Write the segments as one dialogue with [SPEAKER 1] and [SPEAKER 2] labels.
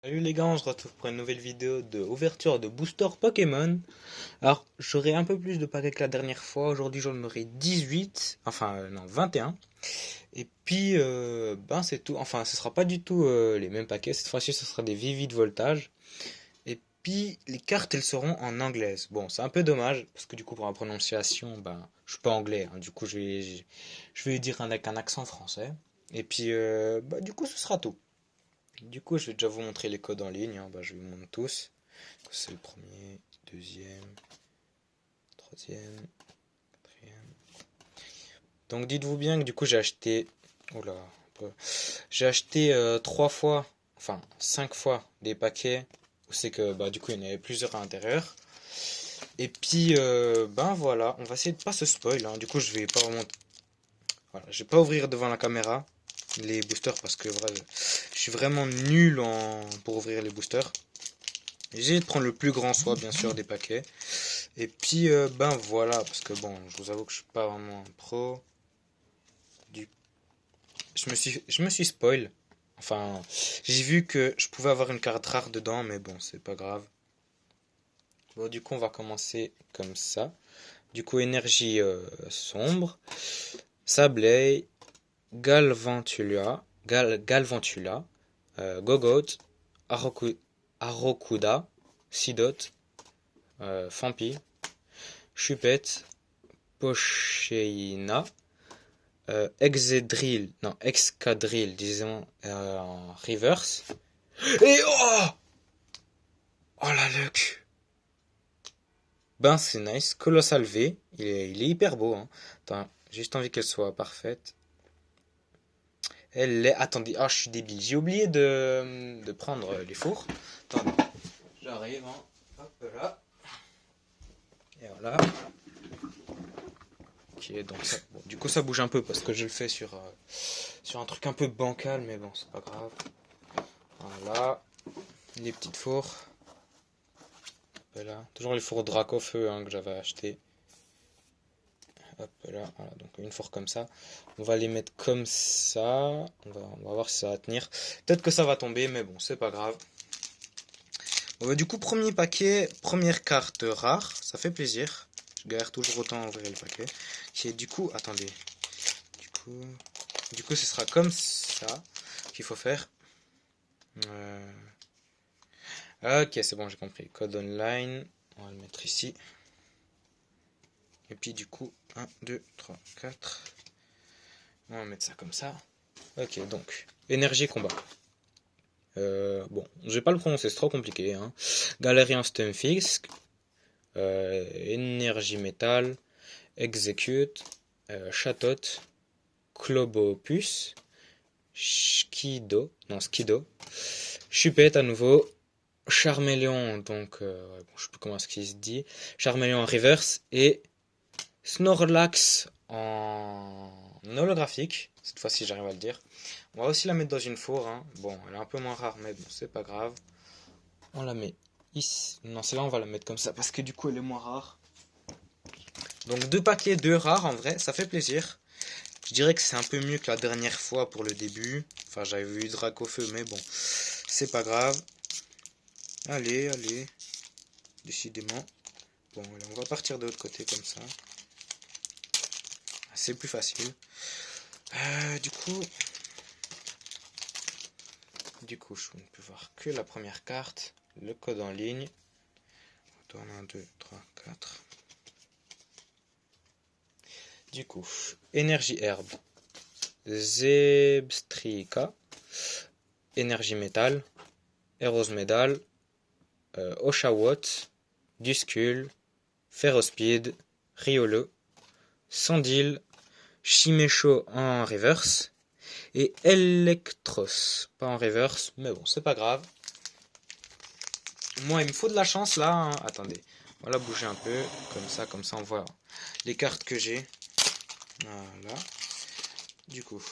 [SPEAKER 1] Salut les gars, on se retrouve pour une nouvelle vidéo de ouverture de booster Pokémon. Alors, j'aurai un peu plus de paquets que la dernière fois. Aujourd'hui, j'en aurai 18, enfin non, 21. Et puis, c'est tout. Enfin, ce sera pas du tout les mêmes paquets. Cette fois-ci, ce sera des Vivid Voltage. Et puis, les cartes, elles seront en anglaise. Bon, c'est un peu dommage, parce que du coup, pour la prononciation, je suis pas anglais, hein. Du coup, je vais dire avec un accent français. Et puis, du coup, ce sera tout. Du coup, je vais déjà vous montrer les codes en ligne, hein. Je vous montre tous. C'est le premier, deuxième, troisième, quatrième. Donc dites-vous bien que du coup j'ai acheté. Oula, j'ai acheté trois fois, enfin 5 fois des paquets où c'est que du coup il y en avait plusieurs à l'intérieur. Et puis voilà, on va essayer de pas se spoil, hein. Du coup je vais pas vraiment. Voilà, je vais pas ouvrir devant la caméra les boosters parce que voilà, je suis vraiment nul pour ouvrir les boosters. J'ai de prendre le plus grand soit bien sûr des paquets. Et puis voilà, parce que bon, je vous avoue que je suis pas vraiment un pro. Du... je me suis spoil. Enfin, j'ai vu que je pouvais avoir une carte rare dedans, mais bon, c'est pas grave. Bon, du coup, on va commencer comme ça. Du coup, énergie sombre, Sableye, Galvantula, Gogoat, Arokuda, Sidot, Fampi, Chupette, Pocheina, Excadrill, disons, en reverse. Et oh! Oh la luck! Ben c'est nice. Colossal V, il est hyper beau, hein. Attends, j'ai juste envie qu'elle soit parfaite. Elle est. Attendez, je suis débile. J'ai oublié de prendre les fours. Attendez, j'arrive, hein. Hop là. Et voilà. Ok, donc bon, du coup ça bouge un peu parce que je le fais sur un truc un peu bancal, mais bon, c'est pas grave. Voilà. Les petites fours. Voilà. Toujours les fours Dracofeu, hein, que j'avais acheté. Hop là, voilà, donc une four comme ça. On va les mettre comme ça. On va voir si ça va tenir. Peut-être que ça va tomber, mais bon, c'est pas grave. Bon, du coup, premier paquet, première carte rare. Ça fait plaisir. Je galère toujours autant à ouvrir le paquet. Qui est du coup, attendez. Du coup, ce sera comme ça qu'il faut faire. Euh, Ok, c'est bon, j'ai compris. Code online. On va le mettre ici. Et puis du coup, 1, 2, 3, 4. On va mettre ça comme ça. Ok, donc, énergie combat. Bon, je vais pas le prononcer, c'est trop compliqué, hein. Galarian Stunfisk, énergie métal, execute, chatot, clobopus, skido, chupette à nouveau, charmeleon, donc, bon, je sais plus comment est-ce qu'il se dit, charmeleon en reverse, et Snorlax en holographique. Cette fois-ci, j'arrive à le dire. On va aussi la mettre dans une four, hein. Bon, elle est un peu moins rare, mais bon, c'est pas grave. On la met ici. Non, celle-là, on va la mettre comme ça parce que du coup, elle est moins rare. Donc, deux paquets, deux rares en vrai, ça fait plaisir. Je dirais que c'est un peu mieux que la dernière fois pour le début. Enfin, j'avais vu Dracofeu, mais bon, c'est pas grave. Allez, allez. Décidément. Bon, allez, on va partir de l'autre côté comme ça. C'est plus facile. Du coup, je ne peux voir que la première carte, le code en ligne. On tourne 1, 2, 3, 4. Du coup, énergie herbe, Zebstrika, énergie métal, Eros Medal, Oshawott, Duscule, Ferrospeed, Riolo, Sandil, Chimecho en reverse et Electros. Pas en reverse, mais bon, c'est pas grave. Moi, il me faut de la chance là, hein. Attendez, on va la bouger un peu, comme ça on voit les cartes que j'ai. Voilà. Du coup,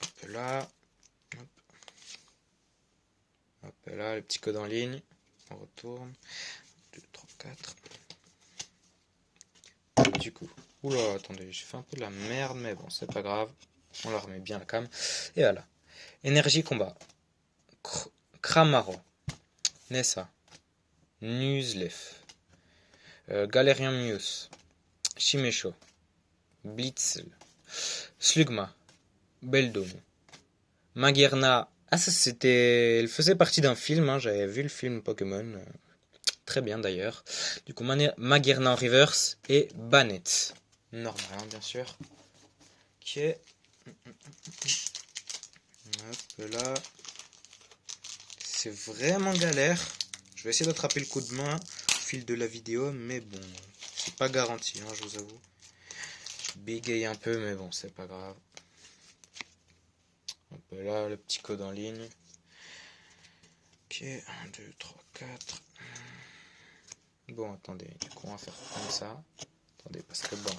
[SPEAKER 1] hop là, hop, hop là, le petit code en ligne. On retourne. 2, 3, 4. Du coup, oula, attendez, j'ai fait un peu de la merde, mais bon, c'est pas grave. On la remet bien la cam. Et voilà. Énergie combat. Kramaro, Nessa, Nuzlev, Galerian Muse, Shimesho, Blitzel, Slugma, Beldum, Magearna. Ah, ça c'était. Elle faisait partie d'un film, hein, j'avais vu le film Pokémon. Très bien d'ailleurs. Du coup, Magearna en reverse et Banette. Normal, hein, bien sûr. Ok. Hop là. C'est vraiment galère. Je vais essayer d'attraper le coup de main au fil de la vidéo, mais bon, c'est pas garanti, hein, je vous avoue. Je bégaye un peu, mais bon, c'est pas grave. Hop là, le petit code en ligne. Ok, 1, 2, 3, 4. Bon, attendez, du coup, on va faire comme ça. Attendez, parce que bon,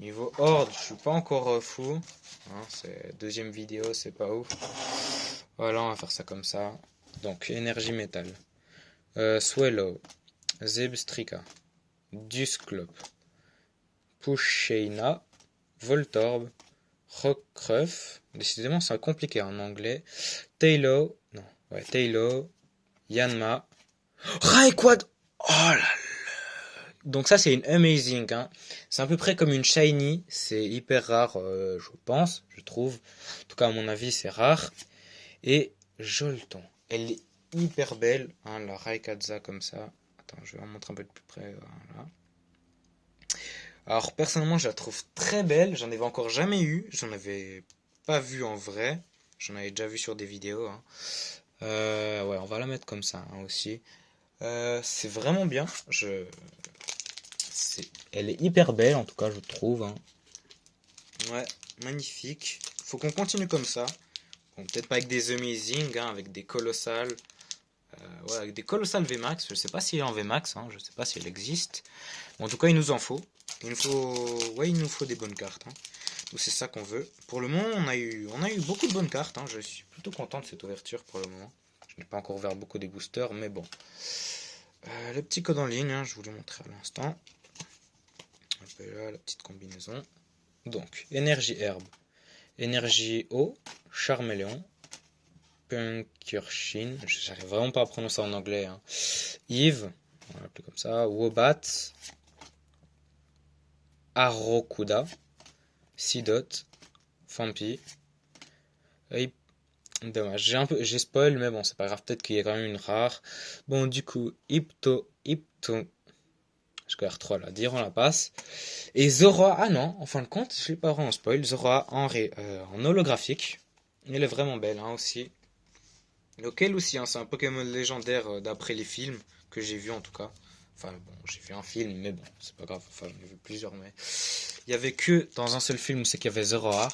[SPEAKER 1] niveau ordre, je suis pas encore fou. Hein, c'est deuxième vidéo, c'est pas ouf. Voilà, on va faire ça comme ça. Donc, énergie métal. Swallow, Zebstrika, Dusclope, Pusheina, Voltorb, Rockruff. Décidément, c'est compliqué en anglais. Tailo, non, ouais, Tailo, Yanma, Raikwad. Oh là là. Donc ça, c'est une amazing. Hein. C'est à peu près comme une shiny. C'est hyper rare, je pense, je trouve. En tout cas, à mon avis, c'est rare. Et Jolton. Elle est hyper belle, hein, la Raikadza comme ça. Attends, je vais en montrer un peu de plus près. Voilà. Alors personnellement, je la trouve très belle. J'en avais encore jamais eu. J'en avais pas vu en vrai. J'en avais déjà vu sur des vidéos. Hein. Ouais, on va la mettre comme ça hein, aussi. C'est vraiment bien. Elle est hyper belle en tout cas, je trouve. Hein. Ouais, magnifique. Faut qu'on continue comme ça. Bon, peut-être pas avec des amazing, hein, avec des colossales. Ouais, avec des colossales VMAX. Je sais pas si elle est en VMAX, hein, je sais pas si elle existe. Bon, en tout cas, il nous en faut. Ouais, il nous faut des bonnes cartes. Hein. Donc c'est ça qu'on veut. Pour le moment, on a eu beaucoup de bonnes cartes. Hein. Je suis plutôt content de cette ouverture pour le moment. Je n'ai pas encore ouvert beaucoup des boosters, mais bon. Le petit code en ligne, hein, je vous l'ai montré à l'instant. Là, la petite combinaison. Donc, énergie herbe, énergie eau, charméléon, Punkershin, j'arrive vraiment pas à prononcer en anglais. Hein. Yves, on va l'appeler comme ça. Wobat, Arokuda, Sidot, Fampi. Dommage, j'ai spoil, mais bon, c'est pas grave, peut-être qu'il y a quand même une rare. Bon, du coup, Hypto, je galère trop là, dire on la passe. Et Zora, ah non, en fin de compte, je l'ai pas vraiment spoil. Zora en holographique. Elle est vraiment belle hein, aussi. Lequel aussi, hein, c'est un Pokémon légendaire d'après les films que j'ai vu en tout cas. Enfin bon, j'ai vu un film, mais bon, c'est pas grave. Enfin, j'en ai vu plusieurs, mais il y avait que dans un seul film, c'est qu'il y avait Zora.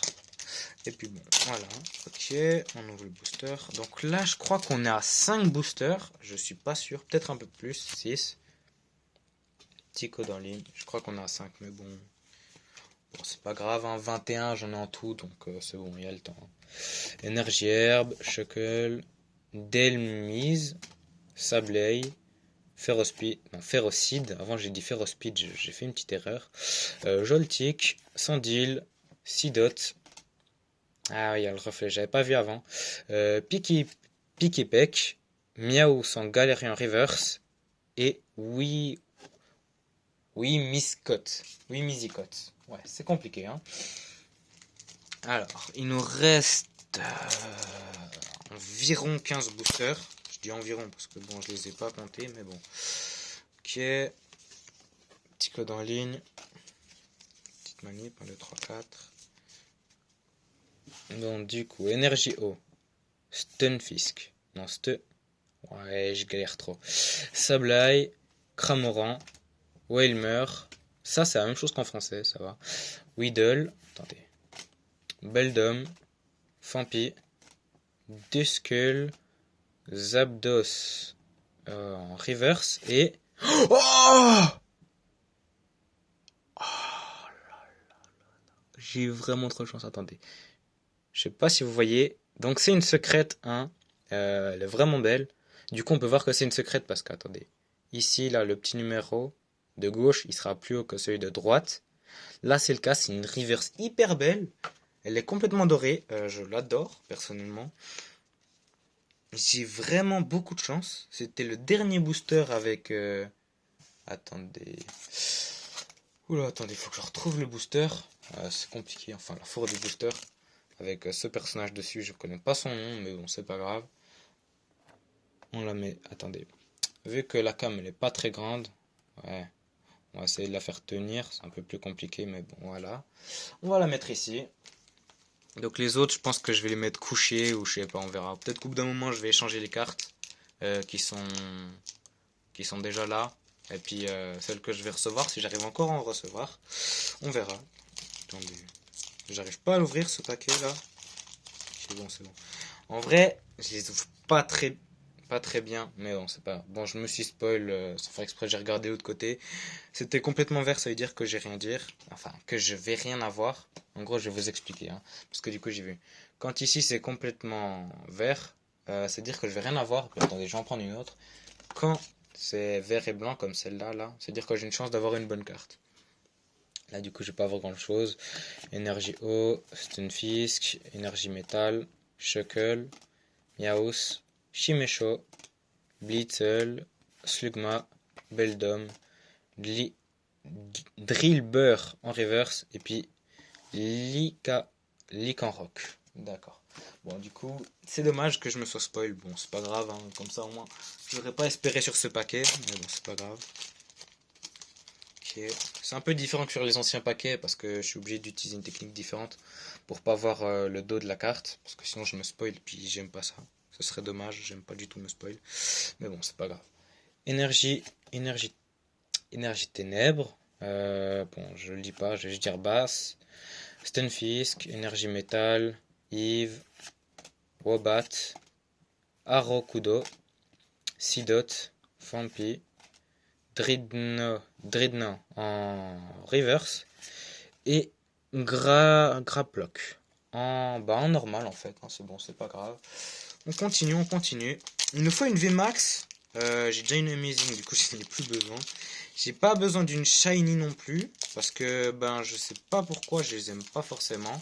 [SPEAKER 1] Et puis bon, voilà. Ok, on ouvre le booster. Donc là, je crois qu'on est à 5 boosters. Je suis pas sûr, peut-être un peu plus, 6. Petit code en ligne. Je crois qu'on est à 5, mais bon. Bon, c'est pas grave, hein, 21, j'en ai en tout, donc c'est bon, il y a le temps. Énergie herbe, Shuckle, Delmise, Sableye, Ferrocide. Avant j'ai dit Ferrocide, j'ai fait une petite erreur. Joltik, Sandil, Sidot. Ah oui, il y a le reflet, j'avais pas vu avant. Pikipek, Miaou sans Galerian Reverse et Miscotte. Oui, Misicotte. Ouais, c'est compliqué, hein. Alors, il nous reste environ 15 boosters. Je dis environ parce que bon, je les ai pas comptés, mais bon. Ok. Petit code en ligne. Petite manip, 1, 2, 3, 4. Donc, du coup, énergie eau. Stunfisk. Non, Ouais, je galère trop. Sableye, Cramoran, Wailmer. Ça, c'est la même chose qu'en français, ça va. Weedle. Attendez. Beldum, Fampi, Duskull, Zapdos en reverse et... Oh, j'ai eu vraiment trop de chance, attendez. Je sais pas si vous voyez. Donc c'est une secrète 1. Elle est vraiment belle. Du coup on peut voir que c'est une secrète parce que, attendez. Ici, là, le petit numéro de gauche, il sera plus haut que celui de droite. Là c'est le cas, c'est une reverse hyper belle. Elle est complètement dorée. Je l'adore personnellement. J'ai vraiment beaucoup de chance. C'était le dernier booster avec... Attendez. Oula, attendez, faut que je retrouve le booster. C'est compliqué, enfin la fourre du booster. Avec ce personnage dessus, je connais pas son nom, mais bon, c'est pas grave. On la met... Attendez. Vu que la cam, elle est pas très grande. Ouais. On va essayer de la faire tenir. C'est un peu plus compliqué, mais bon, voilà. On va la mettre ici. Donc les autres, je pense que je vais les mettre couchés ou je sais pas, on verra. Peut-être qu'au bout d'un moment, je vais échanger les cartes qui sont déjà là. Et puis celles que je vais recevoir, si j'arrive encore à en recevoir, on verra. Attendez, j'arrive pas à l'ouvrir ce paquet là. C'est bon, c'est bon. En vrai, je les ouvre pas très bien, mais bon, c'est pas. Bon, je me suis spoil sans faire exprès, j'ai regardé de l'autre côté. C'était complètement vert, ça veut dire que j'ai rien dire. Enfin, que je vais rien avoir. En gros, je vais vous expliquer, hein, parce que du coup, j'ai vu. Quand ici c'est complètement vert, c'est dire que je vais rien avoir. Puis attendez, je vais en prendre une autre. Quand c'est vert et blanc comme celle-là, là, c'est dire que j'ai une chance d'avoir une bonne carte. Là, du coup, je vais pas avoir grand-chose. Énergie eau, Stunfisk, énergie métal, Shuckle, Meowth, Chimecho, Blitzel, Slugma, Beldum, Drillbur en reverse et puis Lycanroc. D'accord. Bon, du coup, c'est dommage que je me sois spoil. Bon, c'est pas grave, hein, comme ça au moins, j'aurais pas espéré sur ce paquet, mais bon, c'est pas grave. Ok. C'est un peu différent que sur les anciens paquets parce que je suis obligé d'utiliser une technique différente pour pas voir le dos de la carte parce que sinon je me spoil puis j'aime pas ça. Ce serait dommage, j'aime pas du tout me spoil. Mais bon, c'est pas grave. Énergie, énergie, énergie ténèbres. Bon, je le dis pas, je vais juste dire basse. Stunfisk, énergie métal, Yves, Wobat, Arokudo, Sidot, Fampi, Dreadnought en reverse et Graplock en normal en fait, hein, c'est bon, c'est pas grave. On continue, on continue. Il nous faut une VMAX. J'ai déjà une Amazing, du coup je n'ai plus besoin. J'ai pas besoin d'une Shiny non plus, parce que ben je sais pas pourquoi je les aime pas forcément.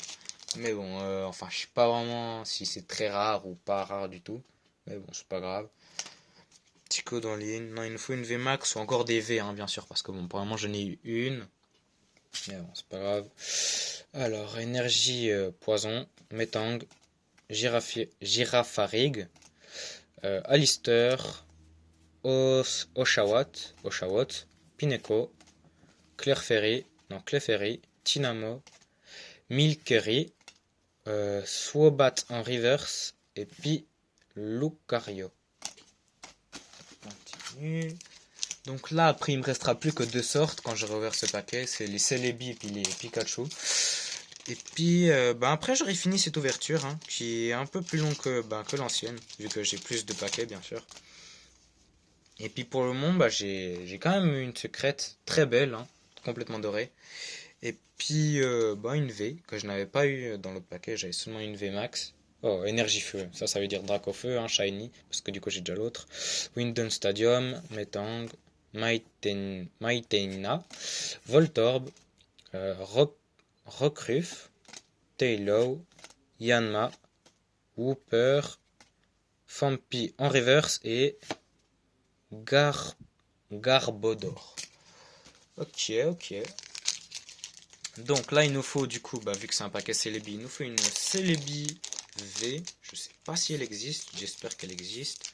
[SPEAKER 1] Mais bon, enfin je sais pas vraiment si c'est très rare ou pas rare du tout. Mais bon, c'est pas grave. Petit code en ligne. Non, il nous faut une VMAX ou encore des V, hein, bien sûr, parce que bon, pour le moment j'en ai eu une. Mais bon, c'est pas grave. Alors, énergie poison, Metang, Girafarig, Alistair, Oshawott, Pineko, Clefairy, Tinamo, Milkery, Swobat en reverse, et puis Lucario. Continue. Donc là, après, il me restera plus que deux sortes quand je reverse ce paquet, c'est les Celebi et puis les Pikachu. Et puis, après, j'aurai fini cette ouverture, hein, qui est un peu plus longue que l'ancienne, vu que j'ai plus de paquets, bien sûr. Et puis pour le moment, j'ai quand même une secrète très belle, hein, complètement dorée. Et puis une V que je n'avais pas eu dans l'autre paquet, j'avais seulement une V max. Oh, énergie feu, ça veut dire Dracofeu, hein, Shiny, parce que du coup j'ai déjà l'autre. Winden Stadium, Metang, Maitena, Voltorb, Rockruff, Taillow, Yanma, Wooper, Fampi en reverse et Garbodor. Ok, ok. Donc là, il nous faut du coup, vu que c'est un paquet Celebi, il nous faut une Celebi V. Je sais pas si elle existe, j'espère qu'elle existe.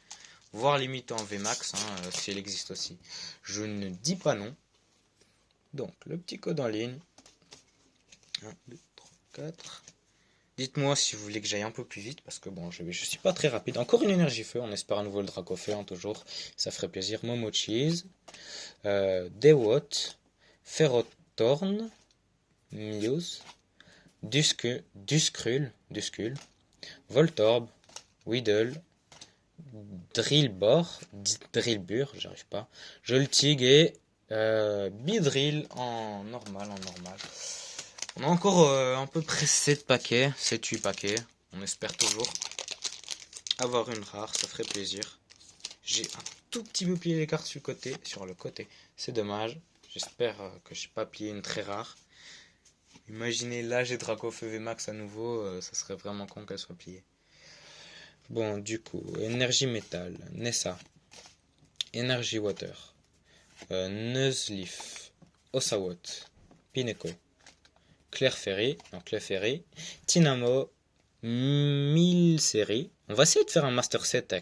[SPEAKER 1] Voire limite en VMAX, hein, si elle existe aussi. Je ne dis pas non. Donc, le petit code en ligne. 1, 2, 3, 4. Dites-moi si vous voulez que j'aille un peu plus vite, parce que bon, je suis pas très rapide. Encore une énergie feu, on espère à nouveau le Dracofeu, hein, toujours. Ça ferait plaisir. Momo Cheese, Dewott, Ferrothorn, Muse, Duskull, Voltorb, Weedle, Drillbur, j'arrive pas, Joltig et Beedrill en normal, On a encore à peu près 7 paquets, 7-8 paquets. On espère toujours avoir une rare, ça ferait plaisir. J'ai un tout petit peu plié les cartes sur le côté. C'est dommage. J'espère que j'ai pas plié une très rare. Imaginez là, j'ai Dracofeu VMAX à nouveau, ça serait vraiment con qu'elle soit pliée. Bon, du coup, énergie métal, Nessa, énergie water, Nuzleaf, Ossawott, Pineco, Clefairy, Tynamo, 1000 séries. On va essayer de faire un master set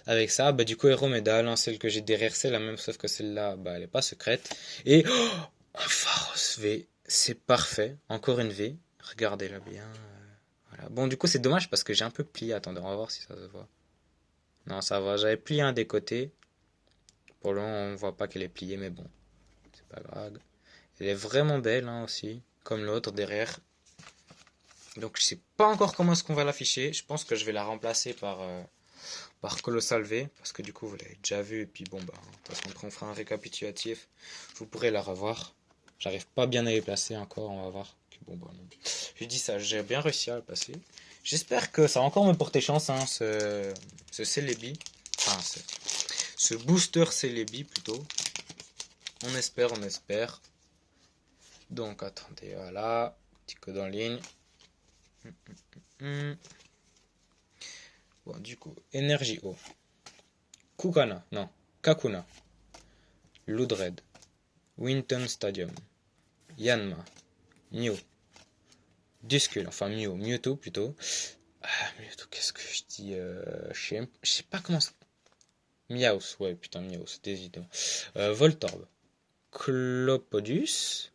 [SPEAKER 1] avec ça. Bah, du coup, Hero Medal, hein, celle que j'ai derrière, c'est la même, sauf que celle-là, bah, elle est pas secrète. Et un Pharos V, c'est parfait. Encore une V. Regardez-la bien. Voilà. Bon, du coup, c'est dommage parce que j'ai un peu plié. Attendez, on va voir si ça se voit. Non, ça va. J'avais plié un des côtés. Pour le moment, on voit pas qu'elle est pliée, mais bon, c'est pas grave. Elle est vraiment belle, hein, aussi, comme l'autre derrière. Donc, je sais pas encore comment est-ce qu'on va l'afficher. Je pense que je vais la remplacer par Colossal V, parce que du coup, vous l'avez déjà vu. Et puis, bon, bah, de toute façon, après, on fera un récapitulatif. Vous pourrez la revoir. J'arrive pas bien à les placer encore, on va voir. Bon, bah, non. J'ai dit ça, j'ai bien réussi à le passer. J'espère que ça va encore me porter chance, hein, ce Celebi. Enfin, ce booster Celebi plutôt. On espère, on espère. Donc, attendez, voilà. Petit code en ligne. Bon, du coup, énergie eau. Kukana, non, Kakuna. Ludred. Winton Stadium. Yanma. Mew. Duskull, enfin Mewtwo plutôt. Ah, Mewtwo, qu'est-ce que je dis je sais pas comment ça. Miaus, ouais, putain, Miaus, des idées. Voltorb. Clopodus.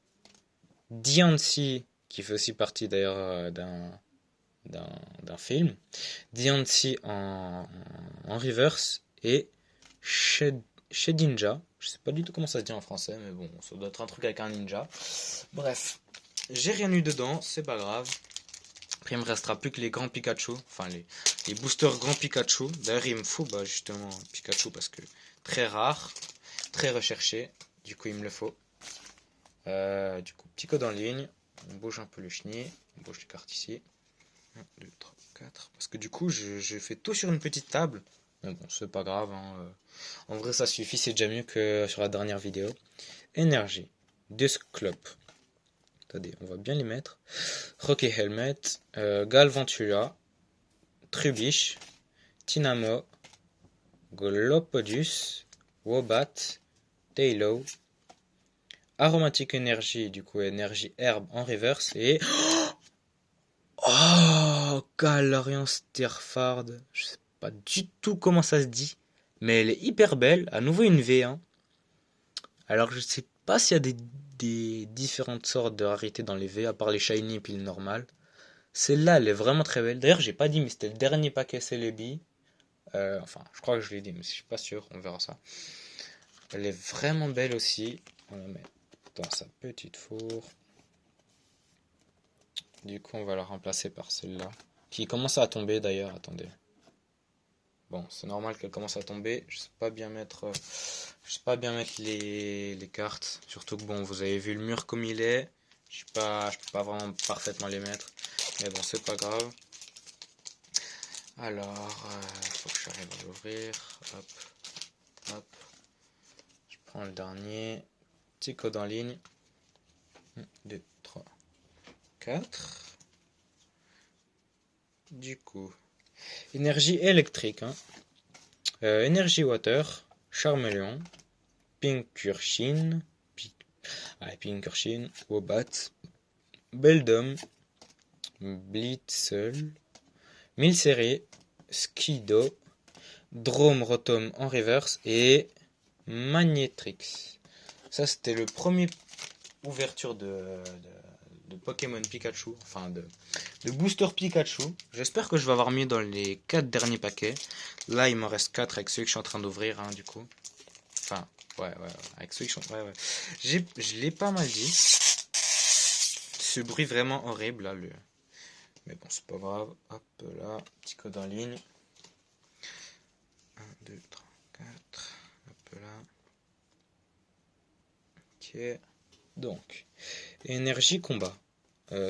[SPEAKER 1] Diancie, qui fait aussi partie d'ailleurs d'un film. Diancie en reverse. Et Shedinja. Je sais pas du tout comment ça se dit en français, mais bon, ça doit être un truc avec un ninja. Bref, j'ai rien eu dedans, c'est pas grave. Après, il me restera plus que les grands Pikachu, enfin les boosters grands Pikachu. D'ailleurs, il me faut bah, justement Pikachu parce que très rare, très recherché. Du coup, il me le faut. Du coup, petit code en ligne. On bouge un peu le chenille. On bouge les cartes ici. 1, 2, 3, 4. Parce que du coup, je fais tout sur une petite table. Mais bon, c'est pas grave. Hein. En vrai, ça suffit. C'est déjà mieux que sur la dernière vidéo. Énergie. Dusclope. Attendez, on va bien les mettre. Rocky Helmet, Galvantula, Trubbish, Tynamo, Glopodus, Wobat, Tailo, Aromatic Energy, du coup énergie herbe en reverse et oh Galarian Steerfard, je sais pas du tout comment ça se dit, mais elle est hyper belle, à nouveau une V1. Alors je sais pas s'il y a des différentes sortes de rarités dans les V, à part les shiny et puis le normal. Celle-là, elle est vraiment très belle. D'ailleurs, j'ai pas dit, mais c'était le dernier paquet Celebi. Enfin, je crois que je l'ai dit, mais je suis pas sûr. On verra ça. Elle est vraiment belle aussi. On la met dans sa petite four. Du coup, on va la remplacer par celle-là. Qui commence à tomber d'ailleurs. Attendez. Bon, c'est normal qu'elle commence à tomber. Je sais pas bien mettre, les cartes. Surtout que bon, vous avez vu le mur comme il est. Je peux pas vraiment parfaitement les mettre. Mais bon, c'est pas grave. Alors, faut que j'arrive à l'ouvrir. Hop, hop. Je prends le dernier. Petit code en ligne. 1, 2, 3, 4. Du coup, énergie électrique. Hein. Énergie water. Charmeleon. Pincurchin. Pincurchin. Wobat. Beldum. Blitzel. Milcery. Skido. Drome Rotom en reverse et Magnetrix. Ça, c'était le premier ouverture de Pokémon Pikachu, enfin de booster Pikachu. J'espère que je vais avoir mieux dans les 4 derniers paquets. Là, il m'en reste 4 avec ceux que je suis en train d'ouvrir, hein, du coup. Enfin, ouais, avec ceux qui sont... Ouais. Je l'ai pas mal dit. Ce bruit vraiment horrible, là, mais bon, c'est pas grave. Hop là, petit code en ligne. 1, 2, 3, 4. Hop là. Ok. Donc, énergie combat.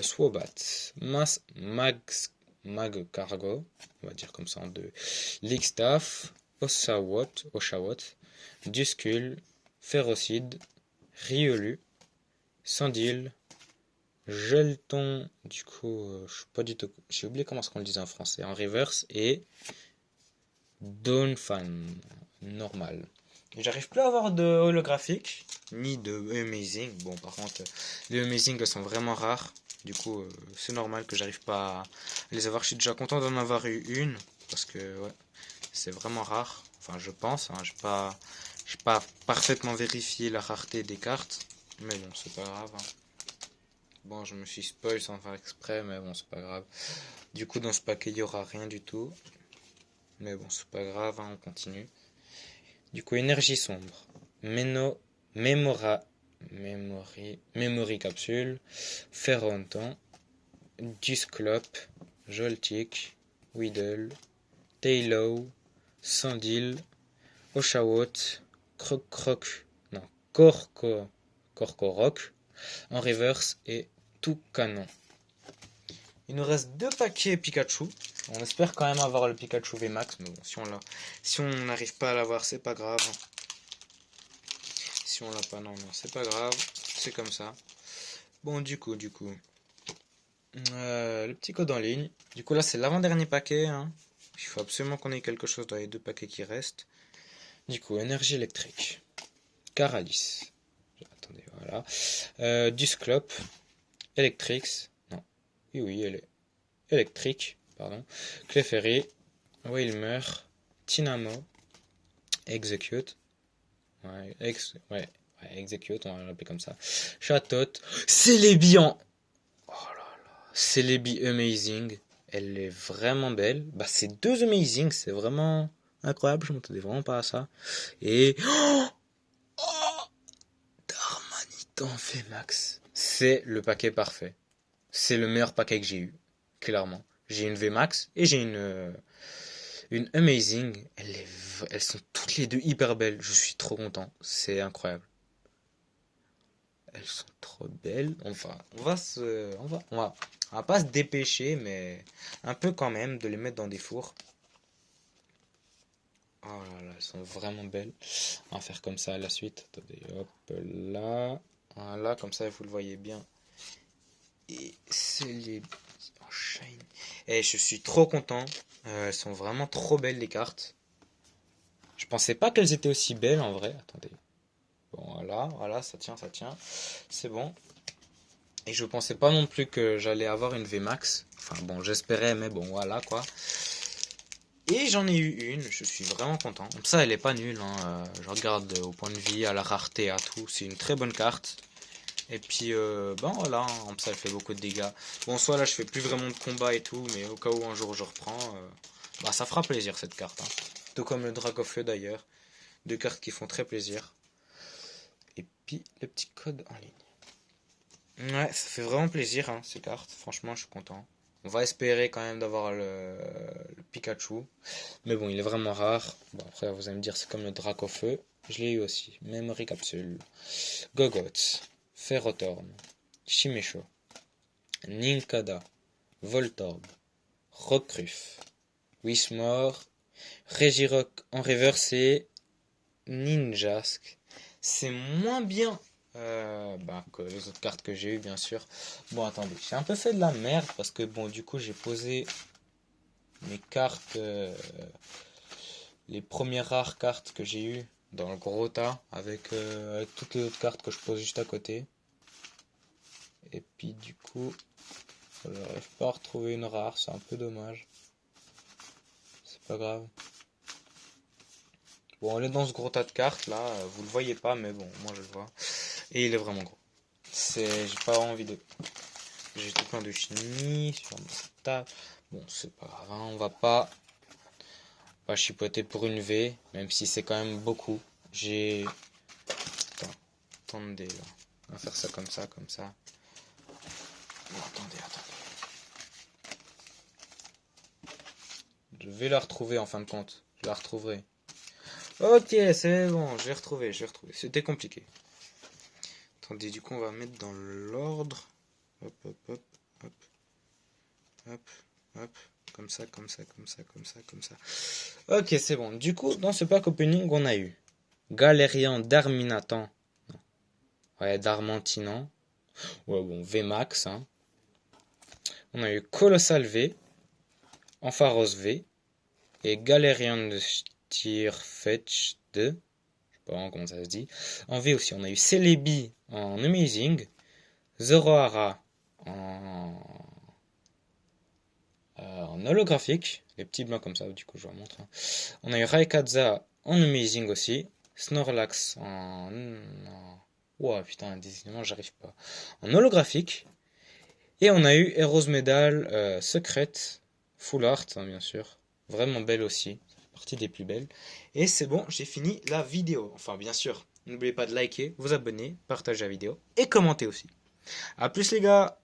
[SPEAKER 1] Swobat. Mag Cargo. On va dire comme ça en deux. Ligstaff. Oshawott. Duskull. Ferrocide. Riolu. Sandil. Geleton, du coup, je suis pas du tout. J'ai oublié comment est-ce qu'on le disait en français. En reverse et Dawnfan, normal. Et j'arrive plus à avoir de holographique, ni de amazing. Bon, par contre, les amazing elles sont vraiment rares. Du coup, c'est normal que j'arrive pas à les avoir. Je suis déjà content d'en avoir eu une, parce que ouais, c'est vraiment rare. Enfin, je pense, hein, j'ai pas parfaitement vérifié la rareté des cartes, mais bon, c'est pas grave, hein. Bon, je me suis spoil sans faire exprès, mais bon, c'est pas grave. Du coup, dans ce paquet, il y aura rien du tout. Mais bon, c'est pas grave, hein, on continue. Du coup, énergie sombre. Meno, mémora, memory capsule. Ferronton. Dusclope. Joltik. Weedle. Taillow. Sandil. Oshawott. Croc. Non, Corcoroc. En reverse et tout canon. Il nous reste deux paquets Pikachu. On espère quand même avoir le Pikachu VMAX, mais bon, si on n'arrive pas à l'avoir, c'est pas grave. Si on l'a pas, non, c'est pas grave. C'est comme ça. Bon, du coup. Le petit code en ligne. Du coup, là, c'est l'avant-dernier paquet, hein. Il faut absolument qu'on ait quelque chose dans les deux paquets qui restent. Du coup, énergie électrique. Caralis. Attendez, voilà. Dusclope. Electrix. Non. Oui, elle est électrique. Pardon. Clefairy. Wilmer. Tynamo. Execute. Ouais, Execute, on va l'appeler comme ça. Chatot. Celebi en. Oh là là. Celebi Amazing. Elle est vraiment belle. Bah, c'est deux Amazing. C'est vraiment incroyable. Je m'attendais vraiment pas à ça. Et. Oh, Darmanitan VMAX. C'est le paquet parfait. C'est le meilleur paquet que j'ai eu. Clairement. J'ai une VMAX et j'ai une Amazing. Elles sont toutes les deux hyper belles. Je suis trop content. C'est incroyable. Elles sont trop belles. Enfin, on va pas se dépêcher, mais un peu quand même de les mettre dans des fours. Oh là là, elles sont vraiment belles. On va faire comme ça à la suite. Attendez, hop là. Voilà, comme ça vous le voyez bien. Et c'est les en shine. Et je suis trop content. Elles sont vraiment trop belles les cartes. Je pensais pas qu'elles étaient aussi belles en vrai. Attendez. Bon, voilà, ça tient. C'est bon. Et je pensais pas non plus que j'allais avoir une VMAX. Enfin bon, j'espérais, mais bon, voilà quoi. Et j'en ai eu une, je suis vraiment content. Comme ça, elle est pas nulle, hein. Je regarde au point de vie, à la rareté, à tout. C'est une très bonne carte. Et puis, ben voilà, hein, comme ça, elle fait beaucoup de dégâts. Bon, soit là, je fais plus vraiment de combat et tout, mais au cas où un jour je reprends, bah ça fera plaisir cette carte, hein. Tout comme le Dracofeu d'ailleurs. Deux cartes qui font très plaisir. Et puis, le petit code en ligne. Ouais, ça fait vraiment plaisir, hein, ces cartes. Franchement, je suis content. On va espérer quand même d'avoir le Pikachu. Mais bon, il est vraiment rare. Bon, après, vous allez me dire, c'est comme le Dracofeu. Je l'ai eu aussi. Memory Capsule. Gogots. Ferrothorn. Chimecho. Ninkada. Voltorb. Rockruff. Wismore. Regirock en reversé. Ninjask. C'est moins bien que les autres cartes que j'ai eues, bien sûr. Bon, attendez, j'ai un peu fait de la merde parce que, bon, du coup, j'ai posé mes cartes, les premières rares cartes que j'ai eues dans le gros tas avec toutes les autres cartes que je pose juste à côté. Et puis, du coup, je n'arrive pas à retrouver une rare, c'est un peu dommage. C'est pas grave. Bon, on est dans ce gros tas de cartes là, vous le voyez pas, mais bon, moi je le vois. Et il est vraiment gros. J'ai pas envie de. J'ai tout plein de chenilles sur ma table. Bon, c'est pas grave, hein, on va pas chipoter pour une V, même si c'est quand même beaucoup. Attendez là. On va faire ça comme ça, comme ça. Oh, attendez. Je vais la retrouver en fin de compte. Je la retrouverai. Ok, c'est bon, je l'ai retrouvé. C'était compliqué. Attendez, du coup, on va mettre dans l'ordre. Hop. Comme ça. Ok, c'est bon. Du coup, dans ce pack opening, on a eu Galerian Darminatan. Ouais, Darmantinan. Ouais, bon, VMAX, hein. On a eu Colossal V, Ampharos V, et Galerian de Stierfetch 2. Je sais pas vraiment comment ça se dit. En V aussi, on a eu Celebi en Amazing, Zoroark en holographique, les petits blancs comme ça, du coup je vous montre, hein. On a eu Raikadza en Amazing aussi, Snorlax Ouah putain, décidément j'arrive pas. En holographique. Et on a eu Heroes Medal secrète, full art, hein, bien sûr. Vraiment belle aussi, partie des plus belles. Et c'est bon, j'ai fini la vidéo. Enfin, bien sûr, n'oubliez pas de liker, vous abonner, partager la vidéo et commenter aussi. A plus les gars!